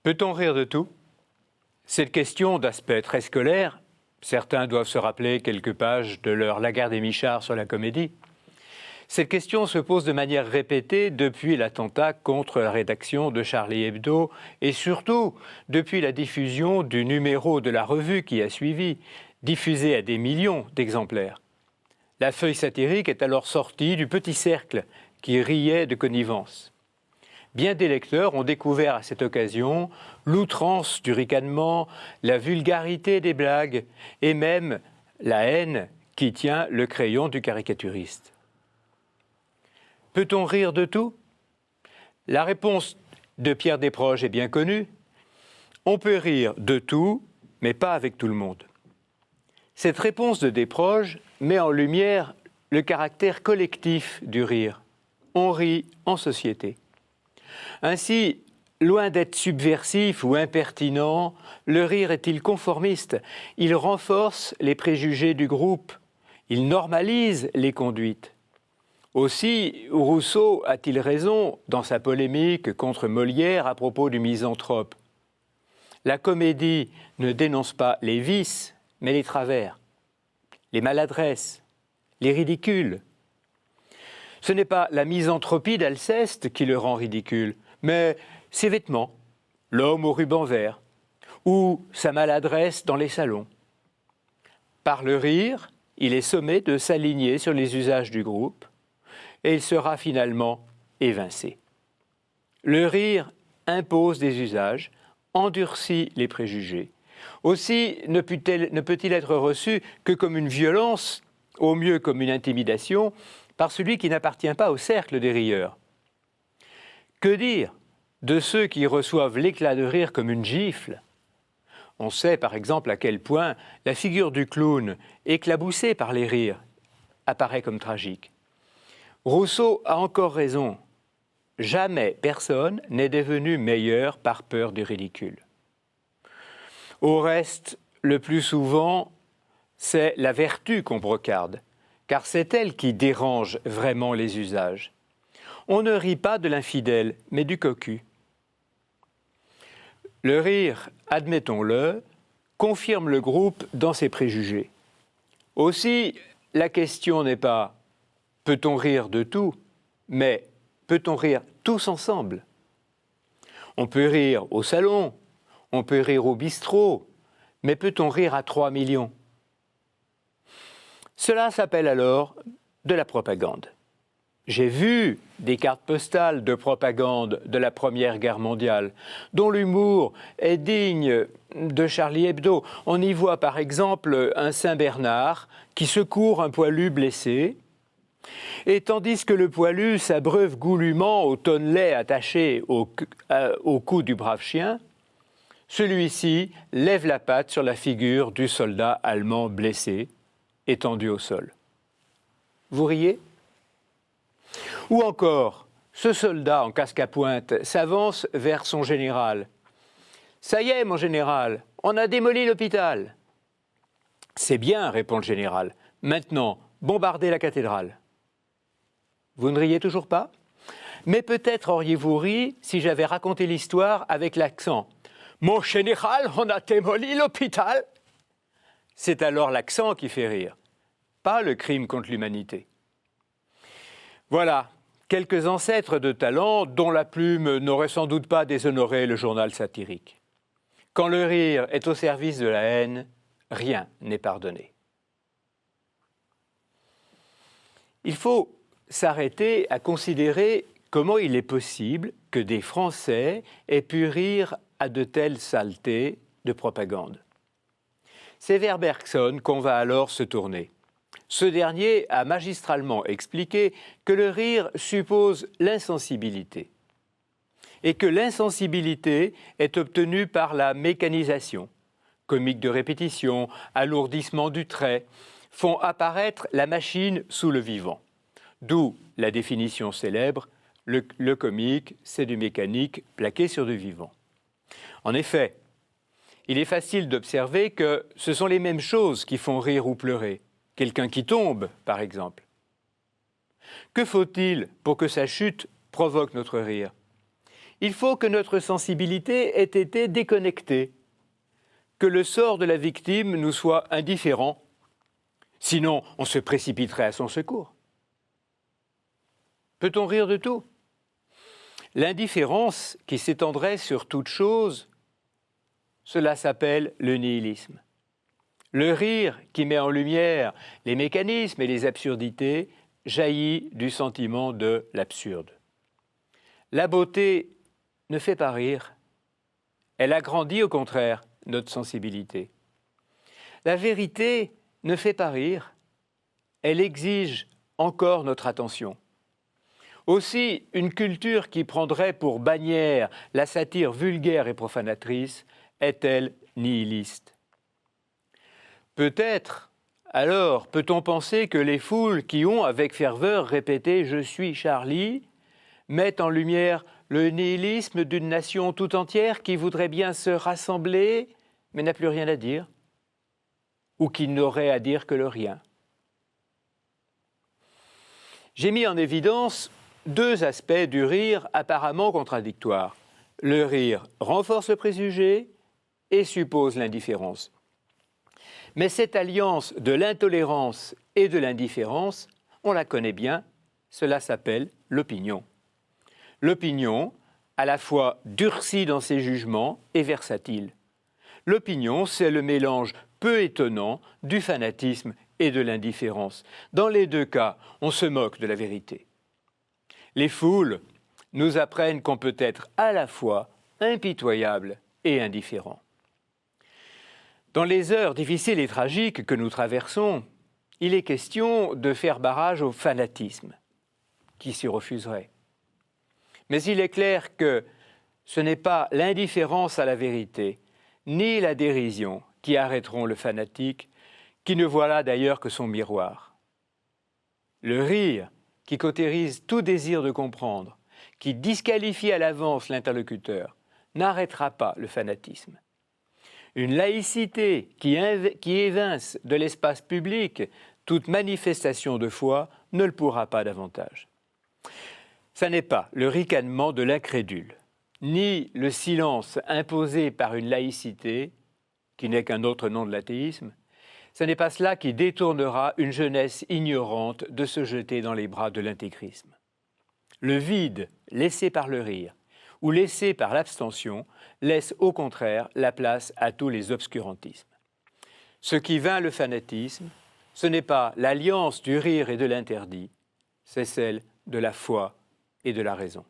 Peut-on rire de tout? Cette question d'aspect très scolaire, certains doivent se rappeler quelques pages de leur Lagarde et Michard sur la comédie. Cette question se pose de manière répétée depuis l'attentat contre la rédaction de Charlie Hebdo et surtout depuis la diffusion du numéro de la revue qui a suivi, diffusé à des millions d'exemplaires. La feuille satirique est alors sortie du petit cercle qui riait de connivence. Bien des lecteurs ont découvert à cette occasion l'outrance du ricanement, la vulgarité des blagues et même la haine qui tient le crayon du caricaturiste. Peut-on rire de tout? La réponse de Pierre Desproges est bien connue. On peut rire de tout, mais pas avec tout le monde. Cette réponse de Desproges met en lumière le caractère collectif du rire. On rit en société. Ainsi, loin d'être subversif ou impertinent, le rire est-il conformiste? Il renforce les préjugés du groupe. Il normalise les conduites. Aussi, Rousseau a-t-il raison dans sa polémique contre Molière à propos du misanthrope? La comédie ne dénonce pas les vices, mais les travers, les maladresses, les ridicules. Ce n'est pas la misanthropie d'Alceste qui le rend ridicule, mais ses vêtements, l'homme au ruban vert, ou sa maladresse dans les salons. Par le rire, il est sommé de s'aligner sur les usages du groupe, et il sera finalement évincé. Le rire impose des usages, endurcit les préjugés. Aussi ne peut-il être reçu que comme une violence, au mieux comme une intimidation, par celui qui n'appartient pas au cercle des rieurs. Que dire de ceux qui reçoivent l'éclat de rire comme une gifle? On sait par exemple à quel point la figure du clown, éclaboussée par les rires, apparaît comme tragique. Rousseau a encore raison. Jamais personne n'est devenu meilleur par peur du ridicule. Au reste, le plus souvent, c'est la vertu qu'on brocarde, car c'est elle qui dérange vraiment les usages. On ne rit pas de l'infidèle, mais du cocu. Le rire, admettons-le, confirme le groupe dans ses préjugés. Aussi, la question n'est pas « peut-on rire de tout ?» mais « peut-on rire tous ensemble ?» On peut rire au salon, on peut rire au bistrot, mais peut-on rire à 3 millions? Cela s'appelle alors de la propagande. J'ai vu des cartes postales de propagande de la Première Guerre mondiale, dont l'humour est digne de Charlie Hebdo. On y voit par exemple un Saint-Bernard qui secourt un poilu blessé, et tandis que le poilu s'abreuve goulûment au tonnelet attaché au cou du brave chien, celui-ci lève la patte sur la figure du soldat allemand blessé, étendu au sol. Vous riez? Ou encore, ce soldat en casque à pointe s'avance vers son général. « Ça y est, mon général, on a démoli l'hôpital. »« C'est bien, répond le général. Maintenant, bombardez la cathédrale. » Vous ne riez toujours pas? Mais peut-être auriez-vous ri si j'avais raconté l'histoire avec l'accent. « Mon général, on a démoli l'hôpital !» C'est alors l'accent qui fait rire, pas le crime contre l'humanité. Voilà, quelques ancêtres de talent dont la plume n'aurait sans doute pas déshonoré le journal satirique. Quand le rire est au service de la haine, rien n'est pardonné. Il faut s'arrêter à considérer comment il est possible que des Français aient pu rire à de telles saletés de propagande. C'est vers Bergson qu'on va alors se tourner. Ce dernier a magistralement expliqué que le rire suppose l'insensibilité et que l'insensibilité est obtenue par la mécanisation. Comique de répétition, alourdissement du trait, font apparaître la machine sous le vivant. D'où la définition célèbre, le comique, c'est du mécanique plaqué sur du vivant. En effet, il est facile d'observer que ce sont les mêmes choses qui font rire ou pleurer. Quelqu'un qui tombe, par exemple. Que faut-il pour que sa chute provoque notre rire? Il faut que notre sensibilité ait été déconnectée, que le sort de la victime nous soit indifférent, sinon on se précipiterait à son secours. Peut-on rire de tout? L'indifférence qui s'étendrait sur toute chose, cela s'appelle le nihilisme. Le rire qui met en lumière les mécanismes et les absurdités jaillit du sentiment de l'absurde. La beauté ne fait pas rire, elle agrandit au contraire notre sensibilité. La vérité ne fait pas rire, elle exige encore notre attention. Aussi, une culture qui prendrait pour bannière la satire vulgaire et profanatrice est-elle nihiliste? Peut-être, alors, peut-on penser que les foules qui ont avec ferveur répété « Je suis Charlie » mettent en lumière le nihilisme d'une nation tout entière qui voudrait bien se rassembler, mais n'a plus rien à dire, ou qui n'aurait à dire que le rien. J'ai mis en évidence deux aspects du rire apparemment contradictoires. Le rire renforce le préjugé et suppose l'indifférence. Mais cette alliance de l'intolérance et de l'indifférence, on la connaît bien, cela s'appelle l'opinion. L'opinion, à la fois durcie dans ses jugements et versatile. L'opinion, c'est le mélange peu étonnant du fanatisme et de l'indifférence. Dans les deux cas, on se moque de la vérité. Les foules nous apprennent qu'on peut être à la fois impitoyable et indifférent. Dans les heures difficiles et tragiques que nous traversons, il est question de faire barrage au fanatisme. Qui s'y refuserait? Mais il est clair que ce n'est pas l'indifférence à la vérité, ni la dérision qui arrêteront le fanatique, qui ne voit là d'ailleurs que son miroir. Le rire, qui cautérise tout désir de comprendre, qui disqualifie à l'avance l'interlocuteur, n'arrêtera pas le fanatisme. Une laïcité qui évince de l'espace public toute manifestation de foi ne le pourra pas davantage. Ce n'est pas le ricanement de l'incrédule, ni le silence imposé par une laïcité, qui n'est qu'un autre nom de l'athéisme, ce n'est pas cela qui détournera une jeunesse ignorante de se jeter dans les bras de l'intégrisme. Le vide laissé par le rire ou laissé par l'abstention laisse au contraire la place à tous les obscurantismes. Ce qui vainc le fanatisme, ce n'est pas l'alliance du rire et de l'interdit, c'est celle de la foi et de la raison.